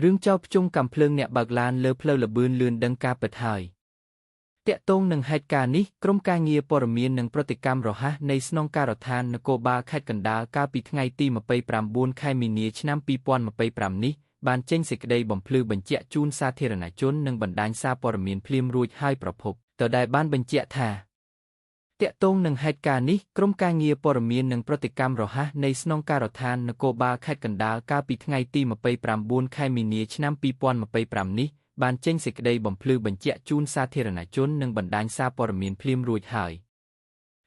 រឿងចោលភ្ជុំកំភ្លើងអ្នកបើកឡានលើផ្លូវលបឿនលឿនដឹងការពិតហើយតាក់ទងនឹងហេតុការណ៍នេះក្រុមការងារព័ត៌មាននិងប្រតិកម្មរហ័សនៃស្នងការដ្ឋាននគរបាលខេត្តកណ្ដាលកាលពីថ្ងៃទី29 ខែមីនាឆ្នាំ2025នេះបានចេញសេចក្តីបំភ្លឺបញ្ជាក់ជូនសាធារណជននិងបណ្ដាញសារព័ត៌មានភ្លាមរួចហើយប្រភពតដែលបានបញ្ជាក់ថាតាក់ទងនឹងហេតុការណ៍នេះក្រុមការងារព័ត៌មាននិងប្រតិកម្មរហ័សនៃស្នងការដ្ឋាននគរបាលខេត្តកណ្ដាលកាលពីថ្ងៃទី29 ខែមីនាឆ្នាំ2025នេះបានចេញសេចក្តីបំភ្លឺបញ្ជាក់ជូនសាធារណជននិងបណ្ដាញសារព័ត៌មានភ្លាមរួចហើយ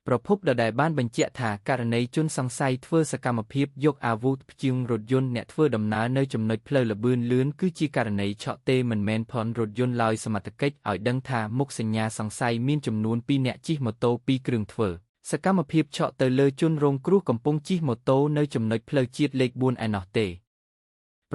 ប្រភពដដែលបានបញ្ជាក់ថាករណីជនសង្ស័យធ្វើសកម្មភាពយកអាវុធព្យួររថយន្តអ្នកធ្វើដំណើរនៅចំណុចផ្លូវលបឿនលឿនគឺជាករណីឆក់ទេមិនមែនផនរថយន្តឡើយសមត្ថកិច្ចឲ្យដឹងថាមុខសញ្ញាសង្ស័យមានចំនួន2នាក់ជិះម៉ូតូ2គ្រឿងធ្វើសកម្មភាពឆក់ទៅលើជនរងគ្រោះកំពុងជិះម៉ូតូនៅចំណុចផ្លូវជាតិលេខ4ឯណោះទេ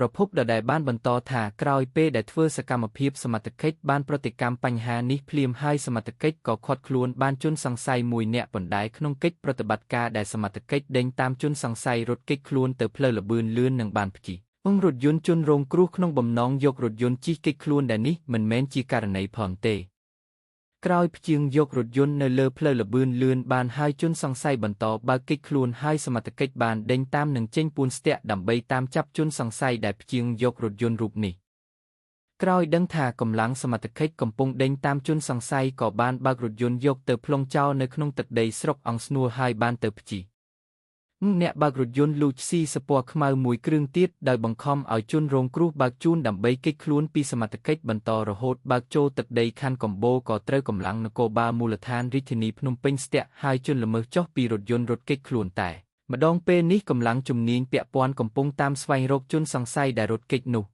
ប្រភពដដែលបានបន្តថាក្រោយពេលដែលធ្វើសកម្មភាពសមត្ថកិច្ចបានប្រតិកម្មបញ្ហានេះភ្លាមហើយសមត្ថកិច្ចក៏ឃាត់ខ្លួនបានជនសង្ស័យមួយនាក់ប៉ុន្តែក្នុងកិច្ចប្រតិបត្តិការដែលសមត្ថកិច្ចដេញតាមជនសង្ស័យរត់គេចខ្លួនទៅផ្លូវលបឿនលឿននិងបានព្យារថយន្តជនរងគ្រោះក្នុងបំណងយករថយន្តជិះគេចខ្លួនដែលនេះមិនមែនជាករណីផងទេក្រោយព្យាយករថយន្តនៅលើផ្លូវលបឿនលឿនបានហើយជនសង្ស័យបន្តបើកគេចខ្លួនហើយសមត្ថកិច្ចបានដេញតាមនិងចេញពួនស្ទាក់ដើម្បីតាមចាប់ជនសង្ស័យដែលព្យាយយករថយន្តរូបនេះក្រោយដឹងថាកម្លាំងសមត្ថកិច្ចកំពុងដេញតាមជនសង្ស័យក៏បានបើករថយន្តយកទៅផ្លុំចោលនៅក្នុងទឹកដីស្រុកអង្គស្នួរហើយបានទៅព្យាអ្នកបើករថយន្តលូចស៊ីសពណ៌ខ្មៅមួយគ្រឿងទៀតដោយបង្ខំឲ្យជនរងគ្រោះបើកជូនដើម្បីគេចខ្លួនពីសមត្ថកិច្ចបន្តរហូតបើកចូលទឹកដីខណ្ឌកំបូរក៏ត្រូវកម្លាំងនគរបាលមូលដ្ឋានរាជធានីភ្នំពេញស្ទាក់ហើយជនល្មើសចុះពីរថយន្តរត់គេចខ្លួនតែម្ដងពេលនេះកម្លាំងជំនាញពាក់ព័ន្ធកំពុងតាមស្វែងរកជនសង្ស័យដែលរត់គេចនោះ